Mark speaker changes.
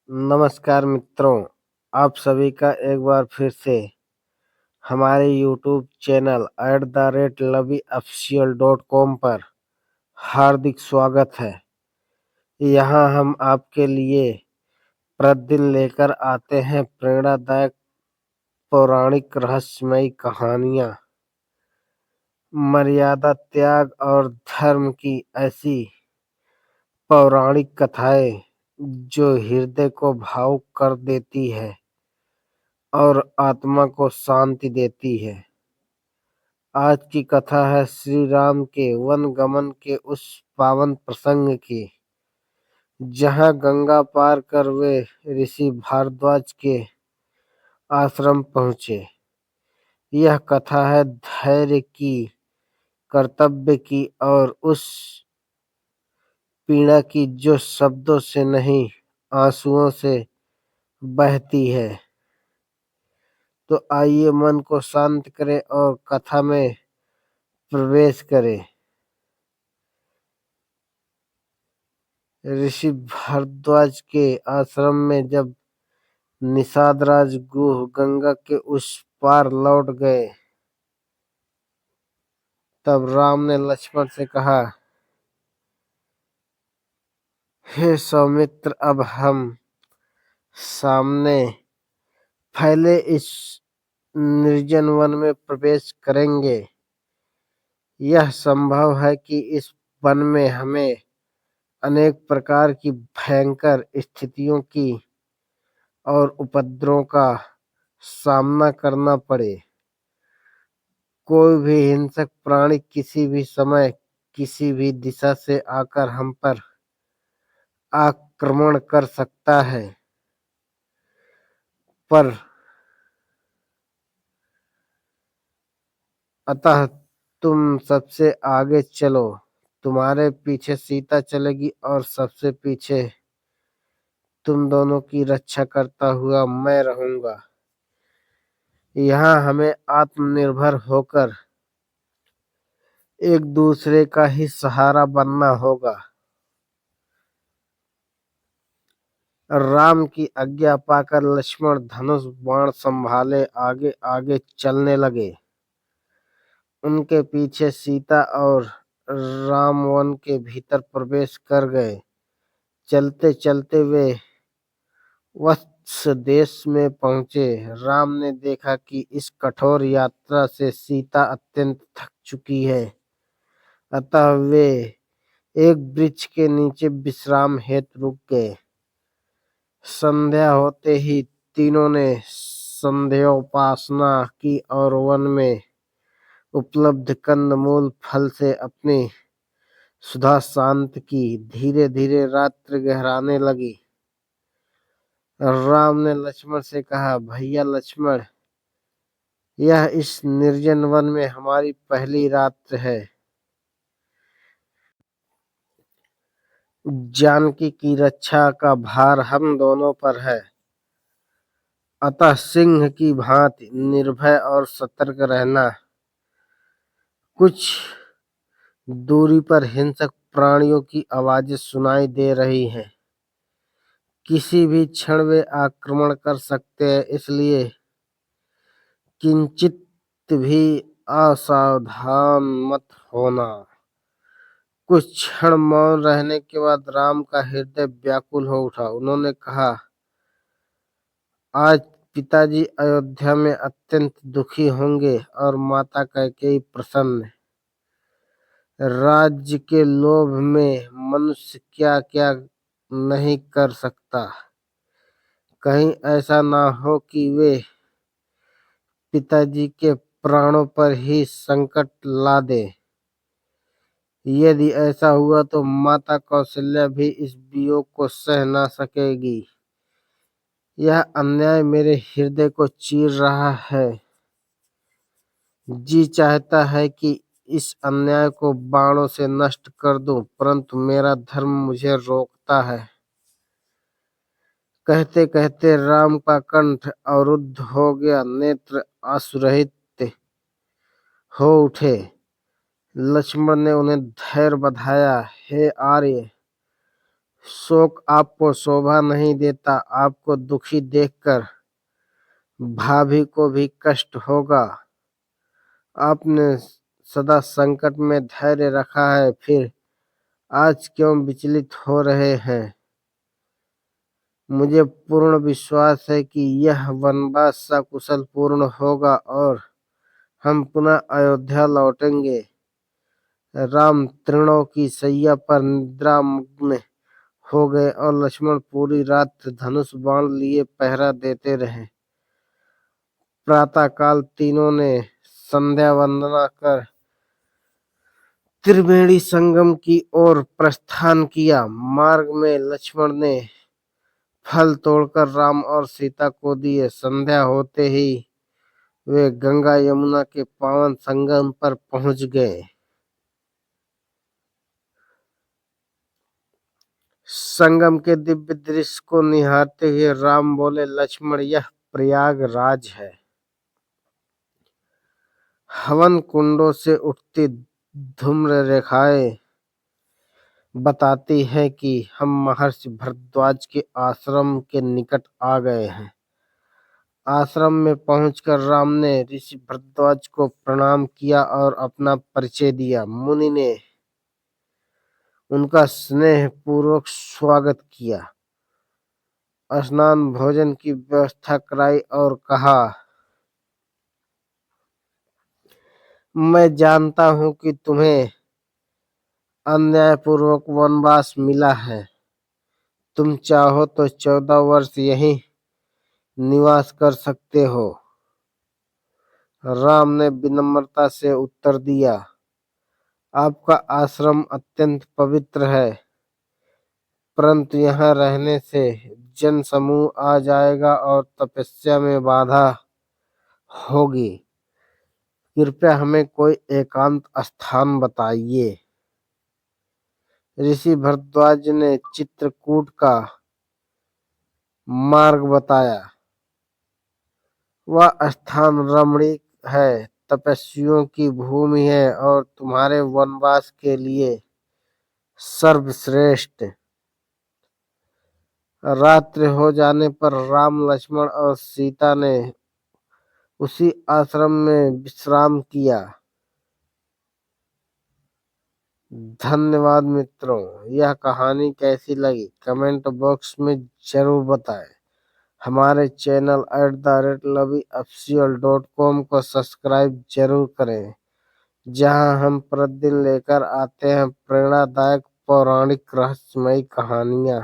Speaker 1: नमस्कार मित्रों, आप सभी का एक बार फिर से हमारे यूट्यूब चैनल @lovyofficial.com पर हार्दिक स्वागत है। यहाँ हम आपके लिए प्रतिदिन लेकर आते हैं प्रेरणादायक पौराणिक रहस्यमयी कहानियाँ, मर्यादा त्याग और धर्म की ऐसी पौराणिक कथाएँ जो हृदय को भावुक कर देती है और आत्मा को शांति देती है। आज की कथा है श्री राम के वन गमन के उस पावन प्रसंग की, जहाँ गंगा पार कर वे ऋषि भारद्वाज के आश्रम पहुँचे। यह कथा है धैर्य की, कर्तव्य की और उस पीड़ा की जो शब्दों से नहीं, आंसुओं से बहती है। तो आइए मन को शांत करें और कथा में प्रवेश करें। ऋषि भारद्वाज के आश्रम में जब निषादराज गुह गंगा के उस पार लौट गए, तब राम ने लक्ष्मण से कहा, हे सौमित्र, अब हम सामने फैले इस निर्जन वन में प्रवेश करेंगे। यह संभव है कि इस वन में हमें अनेक प्रकार की भयंकर स्थितियों की और उपद्रवों का सामना करना पड़े। कोई भी हिंसक प्राणी किसी भी समय किसी भी दिशा से आकर हम पर आक्रमण कर सकता है, पर अतः तुम सबसे आगे चलो। तुम्हारे पीछे सीता चलेगी और सबसे पीछे तुम दोनों की रक्षा करता हुआ मैं रहूंगा। यहाँ हमें आत्मनिर्भर होकर एक दूसरे का ही सहारा बनना होगा। राम की आज्ञा पाकर लक्ष्मण धनुष बाण संभाले आगे आगे चलने लगे। उनके पीछे सीता और राम वन के भीतर प्रवेश कर गए। चलते चलते वे वत्स देश में पहुंचे। राम ने देखा कि इस कठोर यात्रा से सीता अत्यंत थक चुकी है, अतः वे एक वृक्ष के नीचे विश्राम हेतु रुक गए। संध्या होते ही तीनों ने संध्योपासना की और वन में उपलब्ध कंदमूल फल से अपनी सुधा शांत की। धीरे धीरे रात्रि गहराने लगी। राम ने लक्ष्मण से कहा, भैया लक्ष्मण, यह इस निर्जन वन में हमारी पहली रात्र है। जानकी की रक्षा का भार हम दोनों पर है, अतः सिंह की भांति निर्भय और सतर्क रहना। कुछ दूरी पर हिंसक प्राणियों की आवाजें सुनाई दे रही हैं। किसी भी क्षण वे आक्रमण कर सकते हैं, इसलिए किंचित भी असावधान मत होना। कुछ क्षण मौन रहने के बाद राम का हृदय व्याकुल हो उठा। उन्होंने कहा, आज पिताजी अयोध्या में अत्यंत दुखी होंगे और माता कैकेयी प्रसन्न। राज्य के लोभ में मनुष्य क्या क्या नहीं कर सकता। कहीं ऐसा ना हो कि वे पिताजी के प्राणों पर ही संकट ला दे। यदि ऐसा हुआ तो माता कौशल्या भी इस वियोग को सह ना सकेगी। यह अन्याय मेरे हृदय को चीर रहा है। जी चाहता है कि इस अन्याय को बाणों से नष्ट कर दूं, परंतु मेरा धर्म मुझे रोकता है। कहते कहते राम का कंठ अवरुद्ध हो गया, नेत्र आंसुरहित हो उठे। लक्ष्मण ने उन्हें धैर्य बधाया। हे आर्य, शोक आपको शोभा नहीं देता। आपको दुखी देखकर भाभी को भी कष्ट होगा। आपने सदा संकट में धैर्य रखा है, फिर आज क्यों विचलित हो रहे हैं? मुझे पूर्ण विश्वास है कि यह वनवास सकुशल पूर्ण होगा और हम पुनः अयोध्या लौटेंगे। राम तृणों की शैया पर निद्रामग्न हो गए और लक्ष्मण पूरी रात धनुष बाण लिए पहरा देते रहे। प्रातःकाल तीनों ने संध्या वंदना कर त्रिवेणी संगम की ओर प्रस्थान किया। मार्ग में लक्ष्मण ने फल तोड़कर राम और सीता को दिए। संध्या होते ही वे गंगा यमुना के पावन संगम पर पहुंच गए। संगम के दिव्य दृश्य को निहारते हुए राम बोले, लक्ष्मण यह प्रयागराज है। हवन कुंडों से उठती धूम्र रेखाएं बताती है कि हम महर्षि भरद्वाज के आश्रम के निकट आ गए हैं। आश्रम में पहुंचकर राम ने ऋषि भरद्वाज को प्रणाम किया और अपना परिचय दिया। मुनि ने उनका स्नेह पूर्वक स्वागत किया, स्नान भोजन की व्यवस्था कराई और कहा, मैं जानता हूं कि तुम्हें अन्यायपूर्वक वनवास मिला है। तुम चाहो तो 14 वर्ष यहीं निवास कर सकते हो। राम ने विनम्रता से उत्तर दिया, आपका आश्रम अत्यंत पवित्र है, परंतु यहाँ रहने से जन समूह आ जाएगा और तपस्या में बाधा होगी। कृपया हमें कोई एकांत स्थान बताइए। ऋषि भरद्वाज ने चित्रकूट का मार्ग बताया। वह स्थान रमणीक है, तपस्वियों की भूमि है और तुम्हारे वनवास के लिए सर्वश्रेष्ठ। रात्रि हो जाने पर राम, लक्ष्मण और सीता ने उसी आश्रम में विश्राम किया। धन्यवाद मित्रों। यह कहानी कैसी लगी कमेंट बॉक्स में जरूर बताएं। हमारे चैनल @lovyofficial.com को सब्सक्राइब जरूर करें, जहां हम प्रतिदिन लेकर आते हैं प्रेरणादायक पौराणिक रहस्यमयी कहानियां।